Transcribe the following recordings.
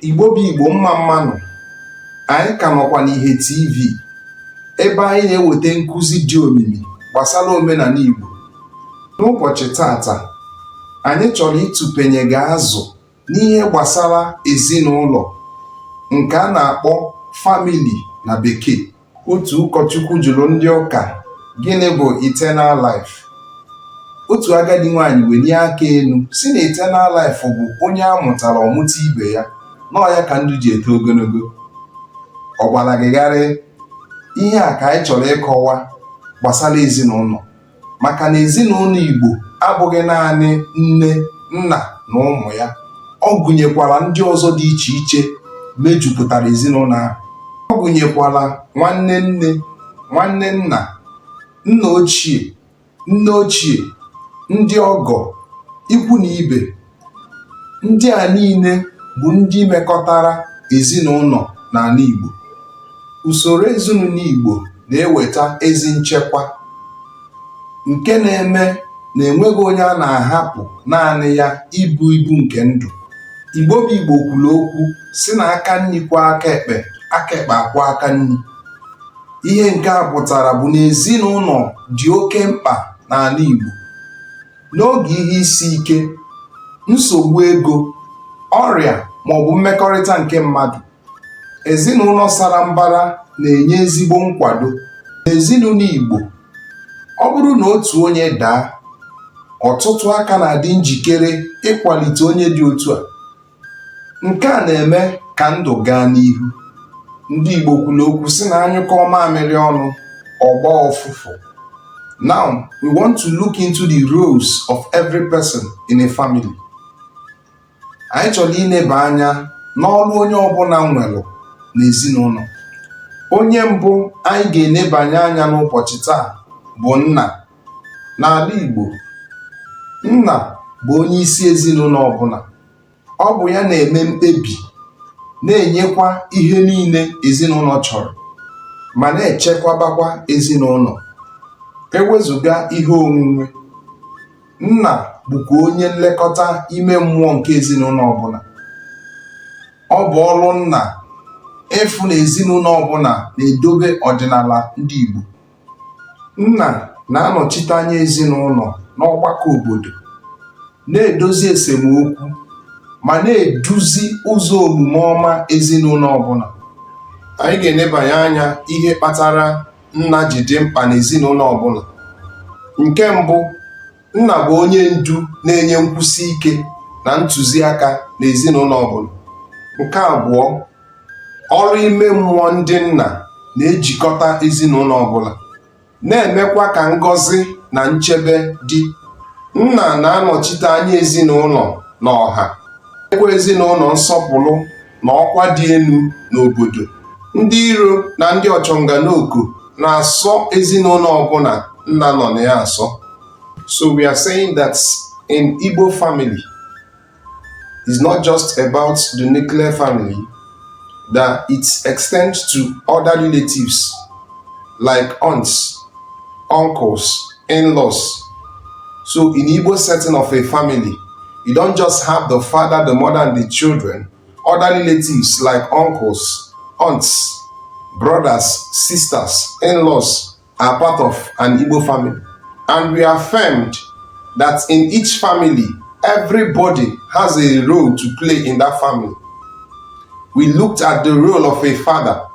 Igbo bụ Igbo mma mmanụ, anyị ka nọkwa n'Ihe TV ebe anyị na-eweta nkụzi dị omimi gbasara omenala Igbo. N'ụbọchị tata, anyị chọrọ ịtụpenye gị azụ n'ihe gbasara ezinụlọ nke a na-akpọ family na bekee. Otu ụkọchukwu jụrụ ndị ụka gịnị bụ eternal life. Otu agadi nwaanyị welie aka elu si na eternal life bụ onye a mụtara ọmụta ibe ya, nọọ ya ka ndụ ji eto ogologo. Ọ gbara gị gharị? Ihe a ka anyị chọrọ ịkọwa gbasara ezinụlọ, maka na ezinụlọ Igbo abụghị naanị nne, nna na ụmụ ya. Ọ gụnyekwara ndị ọzọ dị iche iche mejupụtara ezinụlọ ahụ. Ọ gụnyekwara nwanne nne, nwanne nna, nna ochie, nne ochie, ndị ọgọ, ikwu na ibe. Ndị a niile bụ ndị mekọtara ezinụlọ n'ala Igbo. Usoro ezinụlọ Igbo na-eweta ezi nchekwa nke na-eme na enweghị onye a na-ahapụ naanị ya ibu ibu nke ndụ. Igbo bụ Igbo kwuru okwu si na aka nri kwa aka ekpe, aka ekpe akwa aka nri. Ihe nke a pụtara bụ na ezinụlọ dị oke mkpa n'ala Igbo. N'oge ihe isi ike, nsogbu ego, ọrịa maọbụ mmekọrịta nke mmadụ, ezinụlọ sara mbara na-enye ezigbo nkwado. N'ezinụlọ Igbo, ọ bụrụ na otu onye daa, ọtụtụ aka na-adị njikere ịkwalite onye dị otu a. Nke a na-eme ka ndụ gaa n'ihu. Ndị Igbo kwuru okwu sị na anyụkọ mamịrị ọnụ, ọgbọ ọfụfụ. Now, we want to look into the roles of every person in a family. Anyị chọrọ ileba anya n'ọrụ onye ọbụla nwere n'ezinụlọ. Onye mbụ anyị ga-enebanye anya n'ụbọchị taa bụ nna. N'ala Igbo, nna bụ onye isi ezinụlọ ọbụla. Ọ bụ ya na-eme mkpebi, na-enyekwa ihe niile ezinụlọ chọrọ, ma na-echekwabakwa ezinụlọ. Ewezụga ihe onwunwe, nna bụkwa onye nlekọta ime mmụọ nke ezinụlọ ọbụla. Ọ bụ ọrụ nna ịfụ na ezinụlọ ọbụla na-edobe ọdịnala ndị Igbo. Nna na-anọchite anya ezinụlọ n'ọgbakọ obodo, na-edozi esemokwu, ma na-eduzi ụzọ omume ọma ezinụlọ ọbụla. Anyị ga-enebanye anya ihe kpatara nna ji dị mkpa n'ezinụlọ ọbụla. Nke mbụ, nna bụ onye ndu na-enye nkwụsi ike na ntụziaka n'ezinụlọ ọbụla. Nke abụọ, ọrụ ime mmụọ ndị nna na-ejikọta ezinụlọ ọbụla, na-emekwa ka ngọzi na nchebe dị. Nna na-anọchite anya ezinụlọ na ọha, ekwe ezinụlọ nsọpụrụ na ọkwa dị elu n'obodo. Ndị iro na ndị ọchọnganoko na-asọ ezinụlọ ọbụla nna nọ na ya asọ. So we are saying that in Igbo family, it's not just about the nuclear family, that it extends to other relatives like aunts, uncles, in-laws. So in Igbo setting of a family, you don't just have the father, the mother, and the children. Other relatives like uncles, aunts, brothers, sisters, in-laws are part of an Igbo family. And we affirmed that in each family, everybody has a role to play in that family. We looked at the role of a father,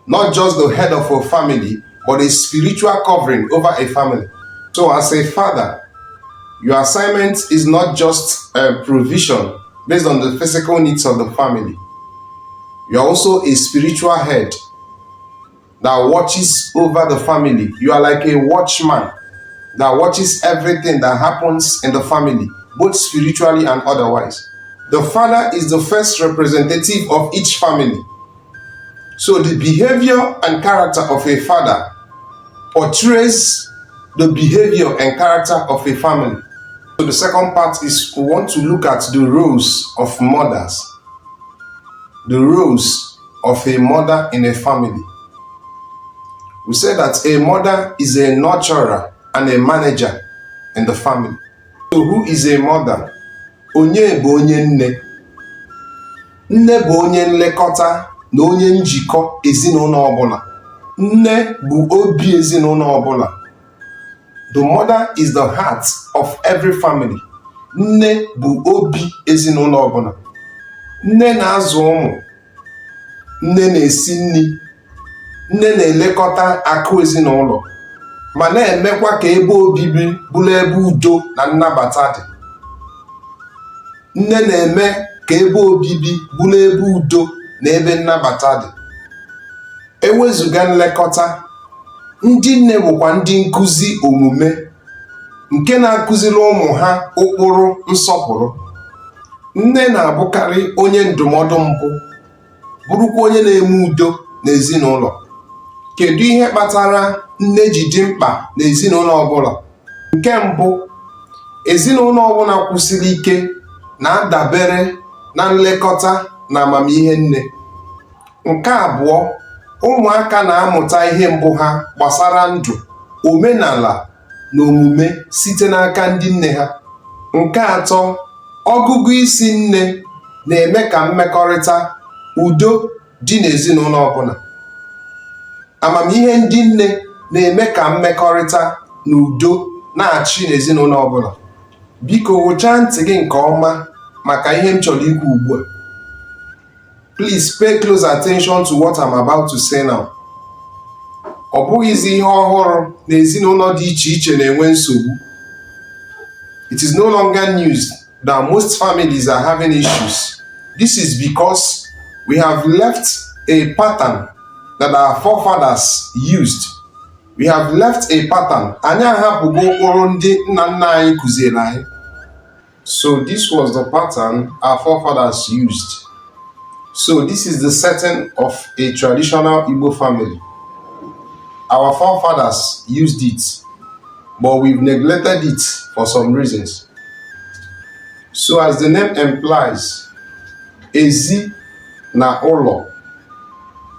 not just the head of a family, but a spiritual covering over a family. So as a father, your assignment is not just a provision based on the physical needs of the family. You are also a spiritual head that watches over the family. You are like a watchman that watches everything that happens in the family, both spiritually and otherwise. The father is the first representative of each family. So the behavior and character of a father portrays the behavior and character of a family. So the second part is we want to look at the roles of mothers. The roles of a mother in a family. We say that a mother is a nurturer and a manager in the family. So who is a mother? Onye bụ onye nne. Nne bụ onye nlekọta na onye njikọ ezinụlọ ọbụla. Nne bụ obi ezinụlọ ọbụla. The mother is the heart of every family. Nne bụ obi ezinụlọ ọbụla. Nne na-azụ ụmụ. Nne na-esi nri. Nne na-elekọta akụ ezinụlọ ma na-emekwa ka ebe obibi bụrụ ebe udo na nnabata dị. Nne na-eme ka ebe obibi bụrụ ebe udo na ebe nnabata dị. Ewezuga nlekọta, ndị nne bụkwa ndị nkụzi omume nke na-akụziri ụmụ ha ụkpụrụ nsọpụrụ. Nne na-abụkarị onye ndụmọdụ mbụ, bụrụkwa onye na-eme udo n'ezinụlọ. Kedu ihe kpatara nne ji dị mkpa n'ezinụlọ ọbụla? Nke mbụ, ezinụlọ ọbụla kwụsiri ike na-adabere na nlekọta na amamihe nne. Nke abụọ, ụmụaka na-amụta ihe mbụ ha gbasara ndụ, omenala na omume site n'aka ndị nne ha. Nke atọ, ọgụgụ isi nne na-eme ka mmekọrịta udo dị n'ezinụlọ ọbụla. Amamihe ndị nne na-eme ka mmekọrịta na udo na-achị n'ezinụlọ ọbụla. Biko gụchaa ntị gị nke ọma maka ihe m chọrọ ikwu ugbu a. Please pay close attention to what I'm about to say now. Ọ bụghịzi ihe ọhụrụ na ezinụlọ dị iche iche na-enwe nsogbu. It is no longer news that most families are having issues. This is because we have left a pattern that our forefathers used. We have left a pattern. Anyị ahapụgo ụkpụrụ ndị nna nna anyị kụziere anyị. So this was the pattern our forefathers used. So this is the setting of a traditional Igbo family. Our forefathers used it, but we've neglected it for some reasons. So as the name implies, ezi na ụlọ.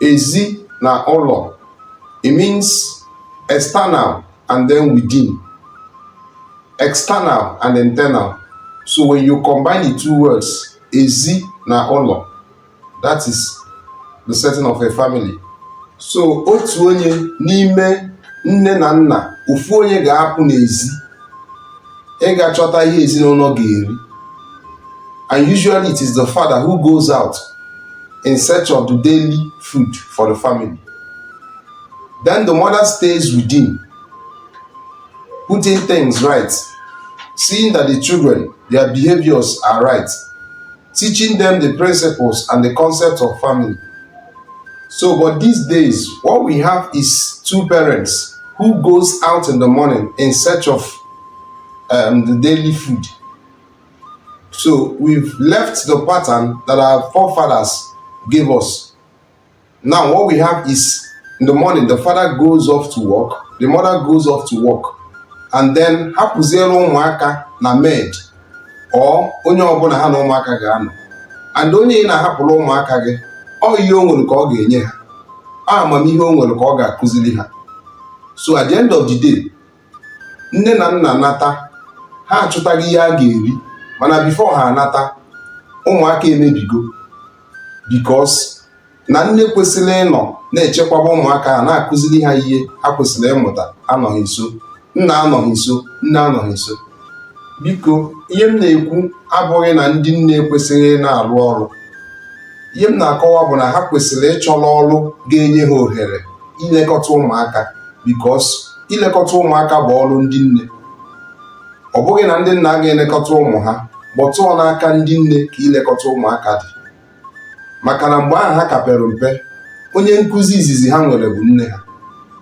Ezi na ụlọ. It means external and then within. External and internal. So when you combine the two words, ezi na ụlọ, that is the setting of a family. So otu onye n'ime nne na nna, ofu onye ga-apụ n'ezi ịga chọta ihe ezinụlọ ga-eri. And usually it is the father who goes out in search of the daily food for the family. Then the mother stays within, putting things right, seeing that the children, their behaviors are right, teaching them the principles and the concept of family. So, but these days, what we have is two parents who goes out in the morning in search of the daily food. So we've left the pattern that our forefathers gave us. Now what we have is, in the morning, the father goes off to work, the mother goes off to work, and then hapụziere ụmụaka na maid or onye ọbụla ha na ụmụaka ga-anọ. And onye ị na-ahapụrụ ụmụaka gị, ọ ihe o nwere ka ọ ga-enye ha, amamihe o nwere ka ọ ga-akụziri ha. So at the end of the day, nne na nna nata, ha achụtaghị ihe a ga-eri, mana before ha anata, ụmụaka emebigo. Because na nne kwesịrị ịnọ na-echekwaba ụmụaka ha, na-akụziri ha ihe ha kwesịrị ịmụta, anọghị nso. Nna anọghị nso, nne anọghị nso. Biko, ihe m na-ekwu abụghị na ndị nne kwesịrị na-arụ ọrụ. Ihe m na-akọwa bụ na ha kwesịrị ịchọrọ ọrụ ga-enye ha ohere ilekọta ụmụaka, because ilekọta ụmụaka bụ ọrụ ndị nne. Ọ bụghị na ndị nna ga-elekọta ụmụ ha, gbọtụọ n'aka ndị nne ka ilekọta ụmụaka dị. Maka na mgbe ahụ ha kapere mpe, onye nkụzi izizi ha nwere bụ nne ha.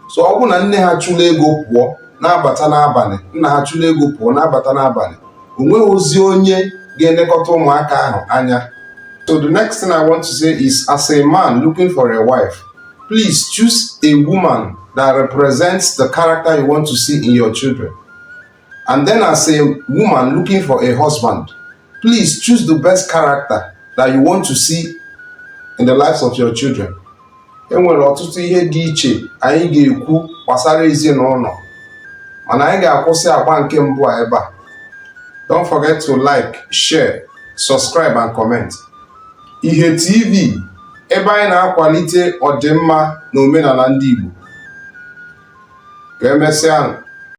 So ọ bụ na nne ha chụrụ ego pụọ na-abata n'abalị, nna ha chụrụ ego pụọ na-abata n'abalị, o nweghị ozi onye ga-elekọta ụmụaka ahụ anya. So the next thing I want to say is, as a man looking for a wife, please choose a woman that represents the character you want to see in your children. And then as a woman looking for a husband, please choose the best character that you want to see in the lives of your children. Enwere ọtụtụ ihe dị iche anyị ga-ekwu gbasara ezinụlọ, mana anyị ga-akwụsị agba nke mbụ a ebe a. Don't forget to like, share, subscribe and comment. Ihe TV, ebe anyị na-akwalite ọdịmma na omenala ndị Igbo. Ka emesịa.